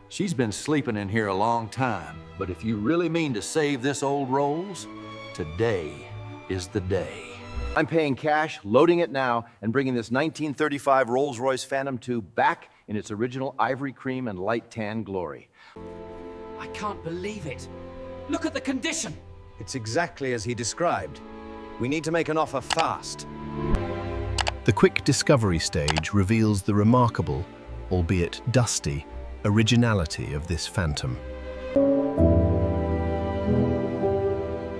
She's been sleeping in here a long time, but if you really mean to save this old Rolls, today is the day. I'm paying cash, loading it now, and bringing this 1935 Rolls-Royce Phantom II back in its original ivory cream and light tan glory. I can't believe it. Look at the condition. It's exactly as he described. We need to make an offer fast. The quick discovery stage reveals the remarkable, albeit dusty, originality of this Phantom.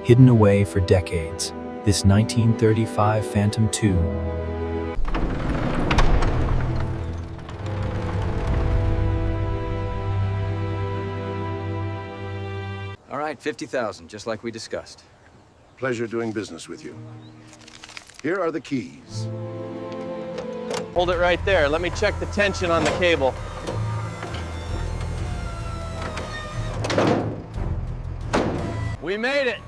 Hidden away for decades, this 1935 Phantom II. All right, 50,000, just like we discussed. Pleasure doing business with you. Here are the keys. Hold it right there. Let me check the tension on the cable. We made it.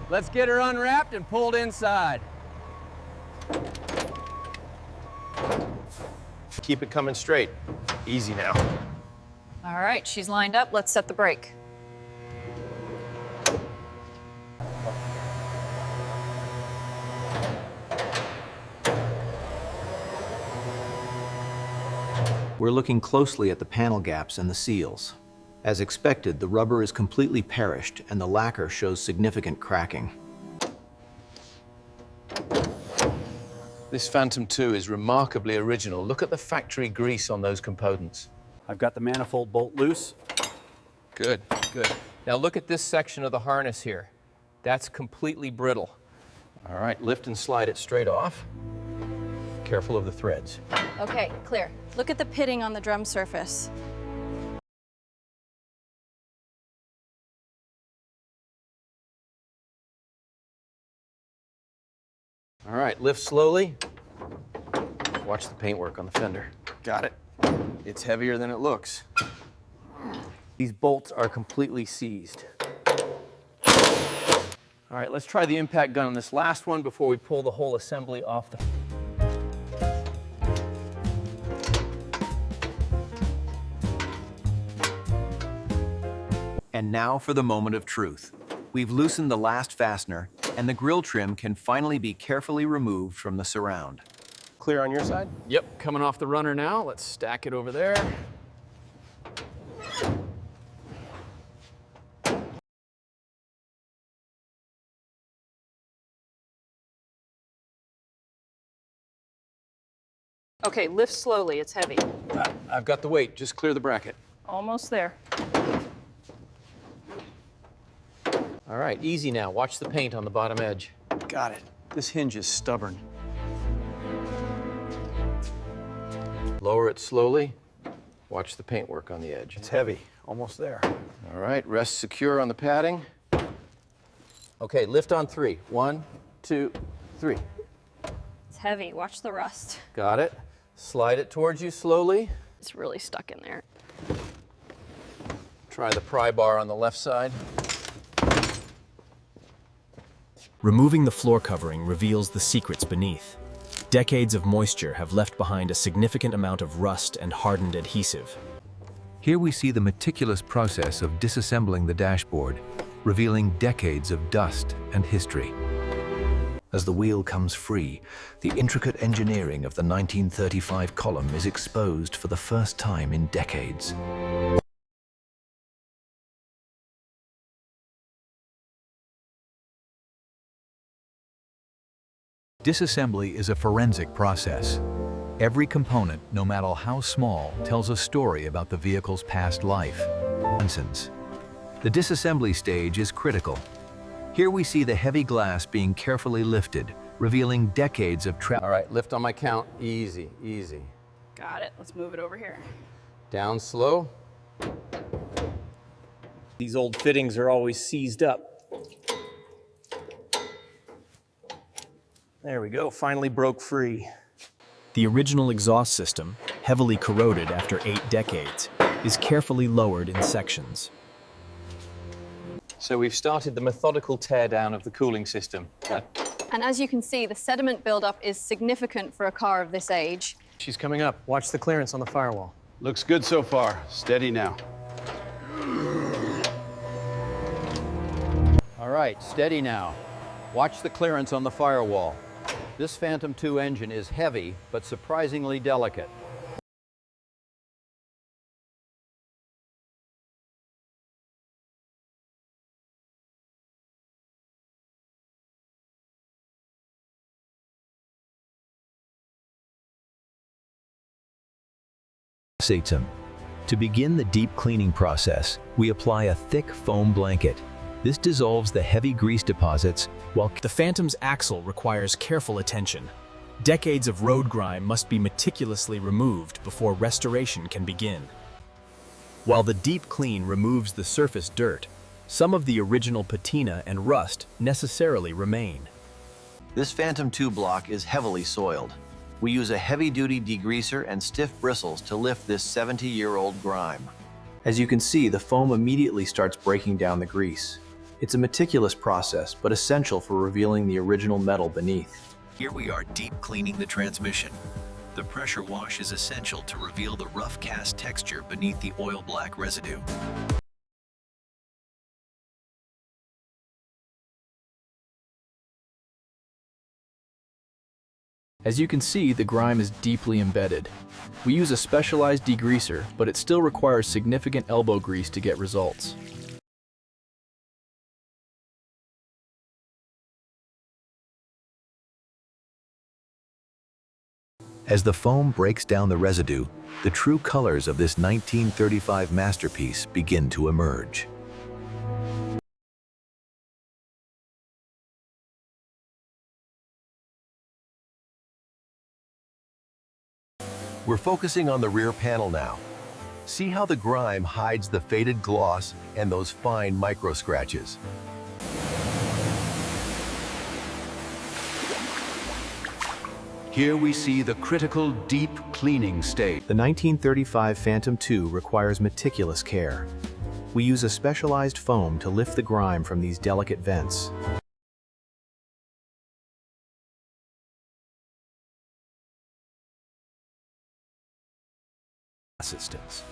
Let's get her unwrapped and pulled inside. Keep it coming straight. Easy now. All right, she's lined up. Let's set the brake. We're looking closely at the panel gaps and the seals. As expected, the rubber is completely perished and the lacquer shows significant cracking. This Phantom II is remarkably original. Look at the factory grease on those components. I've got the manifold bolt loose. Good, good. Now look at this section of the harness here. That's completely brittle. All right, lift and slide it straight off. Careful of the threads. Okay, clear. Look at the pitting on the drum surface. All right, lift slowly. Watch the paintwork on the fender. Got it. It's heavier than it looks. These bolts are completely seized. All right, let's try the impact gun on this last one before we pull the whole assembly off the... And now for the moment of truth. We've loosened the last fastener, and the grille trim can finally be carefully removed from the surround. Clear on your side? Yep, coming off the runner now. Let's stack it over there. Okay, lift slowly, it's heavy. I've got the weight, just clear the bracket. Almost there. All right, easy now. Watch the paint on the bottom edge. Got it. This hinge is stubborn. Lower it slowly. Watch the paintwork on the edge. It's heavy, almost there. All right, rest secure on the padding. Okay, lift on 3. 1, 2, 3. It's heavy, watch the rust. Got it. Slide it towards you slowly. It's really stuck in there. Try the pry bar on the left side. Removing the floor covering reveals the secrets beneath. Decades of moisture have left behind a significant amount of rust and hardened adhesive. Here we see the meticulous process of disassembling the dashboard, revealing decades of dust and history. As the wheel comes free, the intricate engineering of the 1935 column is exposed for the first time in decades. Disassembly is a forensic process. Every component, no matter how small, tells a story about the vehicle's past life. The disassembly stage is critical. Here we see the heavy glass being carefully lifted, revealing decades of All right, lift on my count. Easy, easy. Got it, let's move it over here. Down slow. These old fittings are always seized up. There we go, finally broke free. The original exhaust system, heavily corroded after 8 decades, is carefully lowered in sections. So we've started the methodical teardown of the cooling system. And as you can see, the sediment buildup is significant for a car of this age. She's coming up. Watch the clearance on the firewall. Looks good so far. Steady now. right, steady now. Watch the clearance on the firewall. This Phantom II engine is heavy, but surprisingly delicate. To begin the deep cleaning process, we apply a thick foam blanket. This dissolves the heavy grease deposits while The Phantom's axle requires careful attention. Decades of road grime must be meticulously removed before restoration can begin. While the deep clean removes the surface dirt, some of the original patina and rust necessarily remain. This Phantom II block is heavily soiled. We use a heavy-duty degreaser and stiff bristles to lift this 70-year-old grime. As you can see, the foam immediately starts breaking down the grease. It's a meticulous process, but essential for revealing the original metal beneath. here we are deep cleaning the transmission. The pressure wash is essential to reveal the rough cast texture beneath the oil black residue. As you can see, the grime is deeply embedded. We use a specialized degreaser, but it still requires significant elbow grease to get results. As the foam breaks down the residue, the true colors of this 1935 masterpiece begin to emerge. We're focusing on the rear panel now. See how the grime hides the faded gloss and those fine micro scratches. Here we see the critical deep cleaning stage. The 1935 Phantom II requires meticulous care. We use a specialized foam to lift the grime from these delicate vents. Assistance.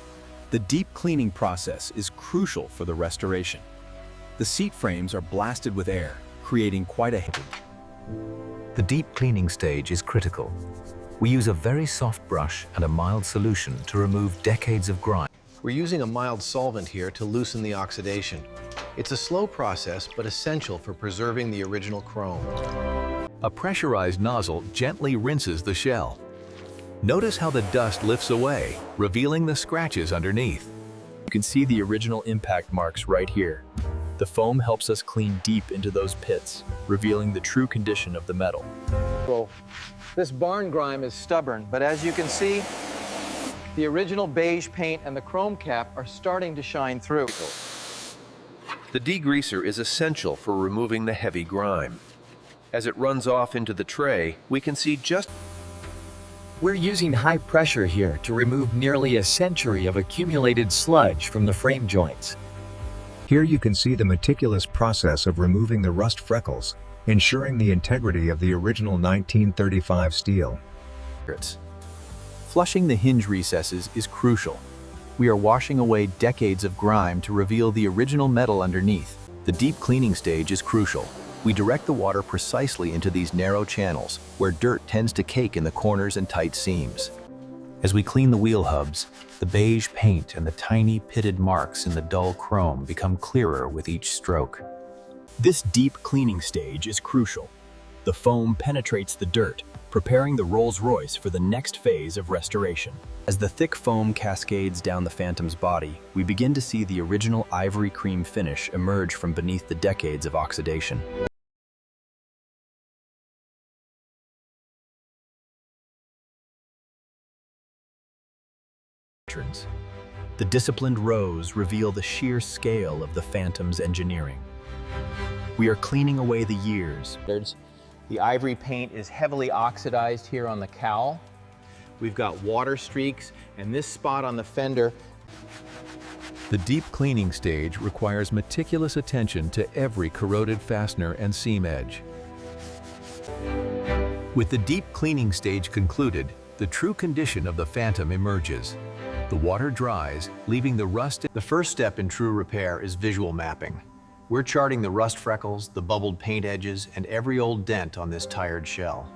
The deep cleaning process is crucial for the restoration. The seat frames are blasted with air, creating quite a hit. The deep cleaning stage is critical. We use a very soft brush and a mild solution to remove decades of grime. We're using a mild solvent here to loosen the oxidation. It's a slow process, but essential for preserving the original chrome. A pressurized nozzle gently rinses the shell. Notice how the dust lifts away, revealing the scratches underneath. You can see the original impact marks right here. The foam helps us clean deep into those pits, revealing the true condition of the metal. This barn grime is stubborn, but as you can see, the original beige paint and the chrome cap are starting to shine through. The degreaser is essential for removing the heavy grime. As it runs off into the tray, we can see just We're using high pressure here to remove nearly a century of accumulated sludge from the frame joints. Here you can see the meticulous process of removing the rust freckles, ensuring the integrity of the original 1935 steel. Flushing the hinge recesses is crucial. We are washing away decades of grime to reveal the original metal underneath. The deep cleaning stage is crucial. We direct the water precisely into these narrow channels, where dirt tends to cake in the corners and tight seams. As we clean the wheel hubs, the beige paint and the tiny pitted marks in the dull chrome become clearer with each stroke. This deep cleaning stage is crucial. The foam penetrates the dirt, preparing the Rolls-Royce for the next phase of restoration. As the thick foam cascades down the Phantom's body, we begin to see the original ivory cream finish emerge from beneath the decades of oxidation. The disciplined rows reveal the sheer scale of the Phantom's engineering. We are cleaning away the years. The ivory paint is heavily oxidized here on the cowl. We've got water streaks, and this spot on the fender. The deep cleaning stage requires meticulous attention to every corroded fastener and seam edge. With the deep cleaning stage concluded, the true condition of the Phantom emerges. The water dries, leaving the rust. The first step in true repair is visual mapping. We're charting the rust freckles, the bubbled paint edges, and every old dent on this tired shell.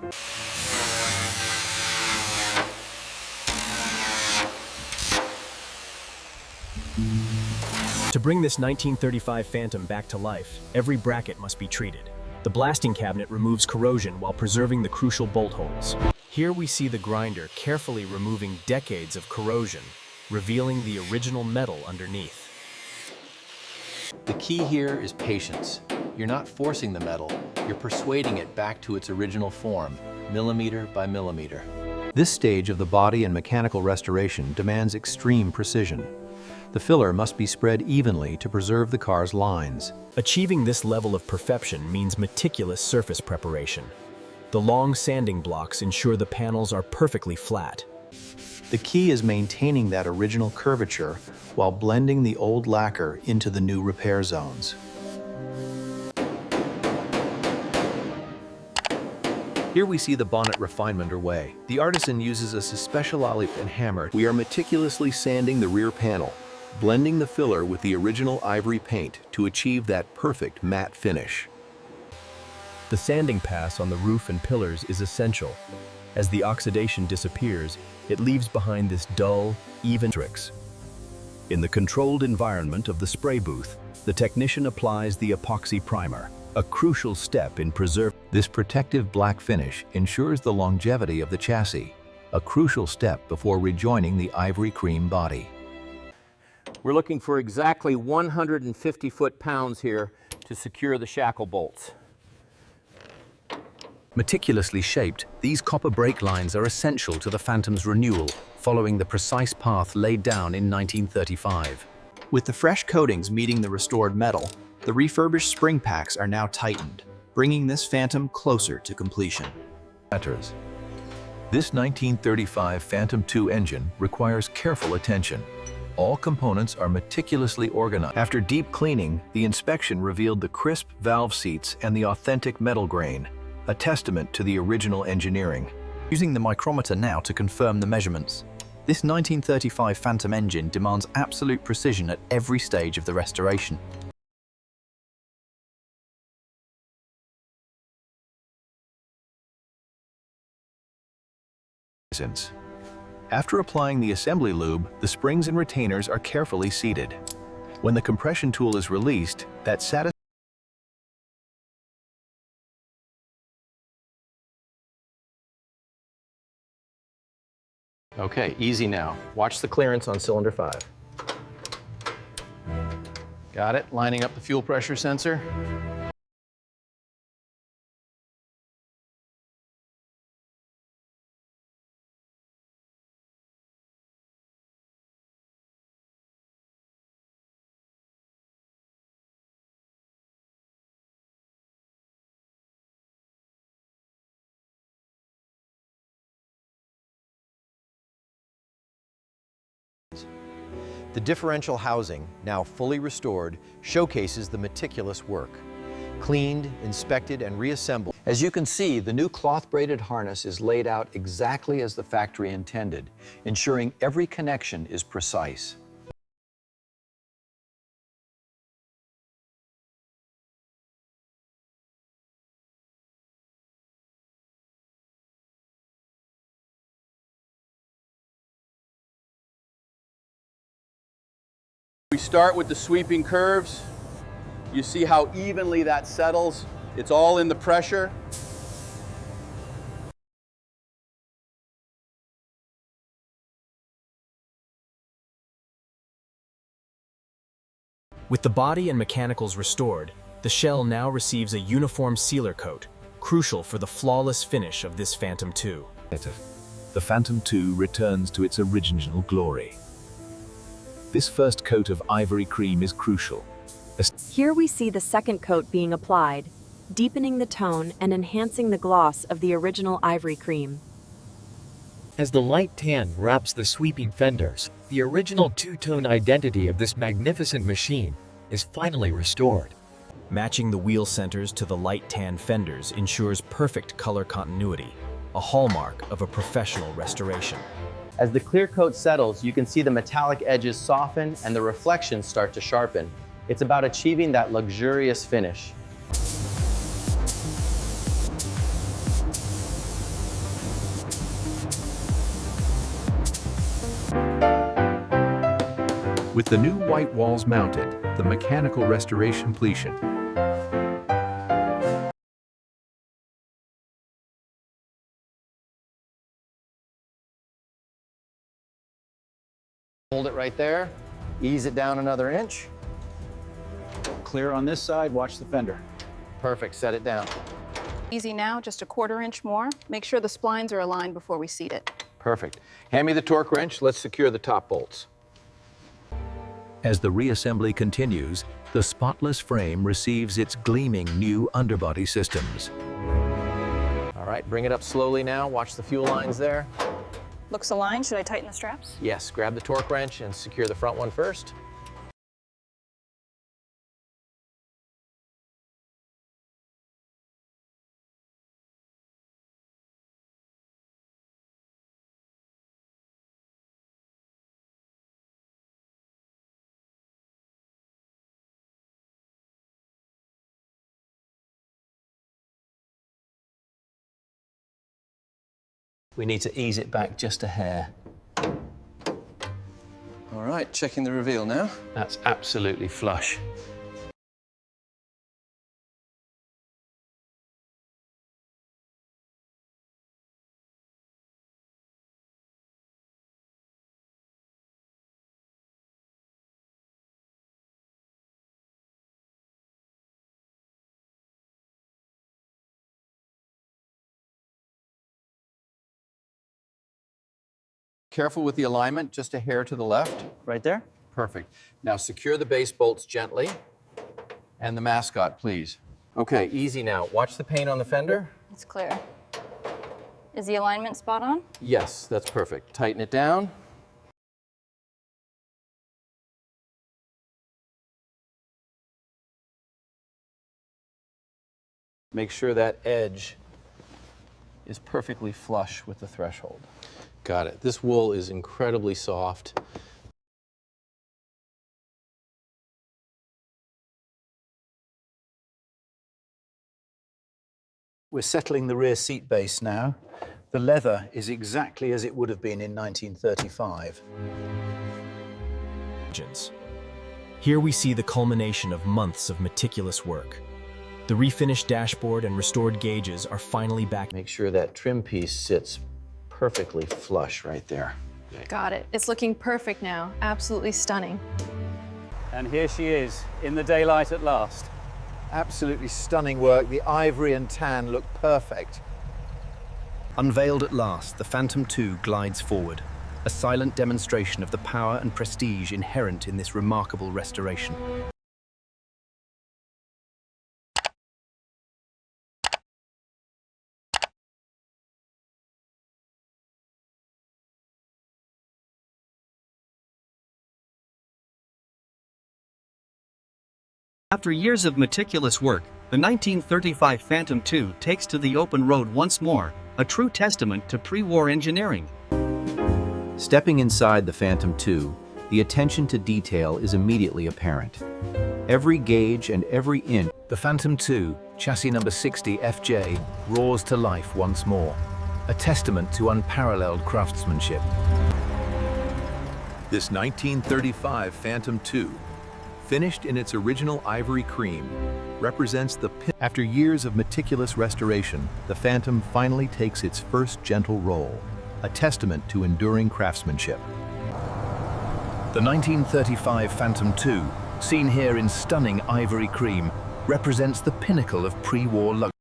To bring this 1935 Phantom back to life, every bracket must be treated. The blasting cabinet removes corrosion while preserving the crucial bolt holes. Here we see the grinder carefully removing decades of corrosion, revealing the original metal underneath. The key here is patience. You're not forcing the metal, you're persuading it back to its original form, millimeter by millimeter. This stage of the body and mechanical restoration demands extreme precision. The filler must be spread evenly to preserve the car's lines. Achieving this level of perfection means meticulous surface preparation. The long sanding blocks ensure the panels are perfectly flat. The key is maintaining that original curvature while blending the old lacquer into the new repair zones. Here we see the bonnet refinement underway. The artisan uses a special olive and hammer. We are meticulously sanding the rear panel, blending the filler with the original ivory paint to achieve that perfect matte finish. The sanding pass on the roof and pillars is essential. As the oxidation disappears, it leaves behind this dull, even tricks. In the controlled environment of the spray booth, the technician applies the epoxy primer, a crucial step in preserving. This protective black finish ensures the longevity of the chassis, a crucial step before rejoining the ivory cream body. We're looking for exactly 150 foot-pounds here to secure the shackle bolts. Meticulously shaped, these copper brake lines are essential to the Phantom's renewal, following the precise path laid down in 1935. With the fresh coatings meeting the restored metal, the refurbished spring packs are now tightened, bringing this Phantom closer to completion. This 1935 Phantom II engine requires careful attention. All components are meticulously organized. After deep cleaning, the inspection revealed the crisp valve seats and the authentic metal grain, a testament to the original engineering. Using the micrometer now to confirm the measurements. This 1935 Phantom engine demands absolute precision at every stage of the restoration. After applying the assembly lube, the springs and retainers are carefully seated. When the compression tool is released, that Okay, easy now. Watch the clearance on cylinder 5. Got it, lining up the fuel pressure sensor. The differential housing, now fully restored, showcases the meticulous work. Cleaned, inspected, and reassembled. As you can see, the new cloth-braided harness is laid out exactly as the factory intended, ensuring every connection is precise. We start with the sweeping curves. You see how evenly that settles. It's all in the pressure. With the body and mechanicals restored, the shell now receives a uniform sealer coat, crucial for the flawless finish of this Phantom II. The Phantom II returns to its original glory. This first coat of ivory cream is crucial. Here we see the second coat being applied, deepening the tone and enhancing the gloss of the original ivory cream. As the light tan wraps the sweeping fenders, the original two-tone identity of this magnificent machine is finally restored. Matching the wheel centers to the light tan fenders ensures perfect color continuity, a hallmark of a professional restoration. As the clear coat settles, you can see the metallic edges soften and the reflections start to sharpen, It's about achieving that luxurious finish. With the new white walls mounted, the mechanical restoration completion. Hold it right there, ease it down another inch. Clear on this side, watch the fender. Perfect, set it down. Easy now, just a 1/4 inch more. Make sure the splines are aligned before we seat it. Perfect. Hand me the torque wrench, let's secure the top bolts. As the reassembly continues, the spotless frame receives its gleaming new underbody systems. All right, bring it up slowly now, watch the fuel lines there. Looks aligned. Should I tighten the straps? Yes, grab the torque wrench and secure the front one first. We need to ease it back just a hair. All right, checking the reveal now. That's absolutely flush. Careful with the alignment, just a hair to the left. Right there? Perfect. Now secure the base bolts gently. And the mascot, please. Okay, easy now. Watch the paint on the fender. It's clear. Is the alignment spot on? Yes, that's perfect. Tighten it down. Make sure that edge is perfectly flush with the threshold. Got it. This wool is incredibly soft. We're settling the rear seat base now. The leather is exactly as it would have been in 1935. Here we see the culmination of months of meticulous work. The refinished dashboard and restored gauges are finally back. Make sure that trim piece sits perfectly flush right there. Got it. It's looking perfect now. Absolutely stunning. And here she is, in the daylight at last. Absolutely stunning work. The ivory and tan look perfect. Unveiled at last, the Phantom II glides forward, a silent demonstration of the power and prestige inherent in this remarkable restoration. After years of meticulous work, the 1935 Phantom II takes to the open road once more, a true testament to pre-war engineering. Stepping inside the Phantom II, the attention to detail is immediately apparent. Every gauge and every inch. The Phantom II, chassis number 60 FJ, roars to life once more, a testament to unparalleled craftsmanship. This 1935 Phantom II, finished in its original ivory cream, represents the After years of meticulous restoration, the Phantom finally takes its first gentle roll, a testament to enduring craftsmanship. The 1935 Phantom II, seen here in stunning ivory cream, represents the pinnacle of pre-war luxury.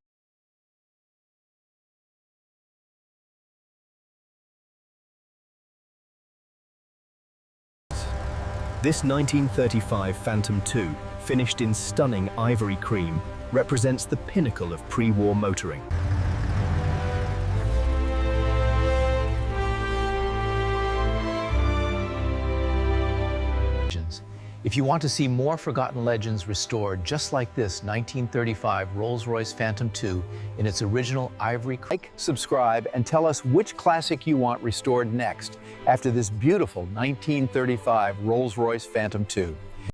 This 1935 Phantom II, finished in stunning ivory cream, represents the pinnacle of pre-war motoring. If you want to see more forgotten legends restored just like this 1935 Rolls-Royce Phantom II in its original ivory, like, subscribe, and tell us which classic you want restored next after this beautiful 1935 Rolls-Royce Phantom II.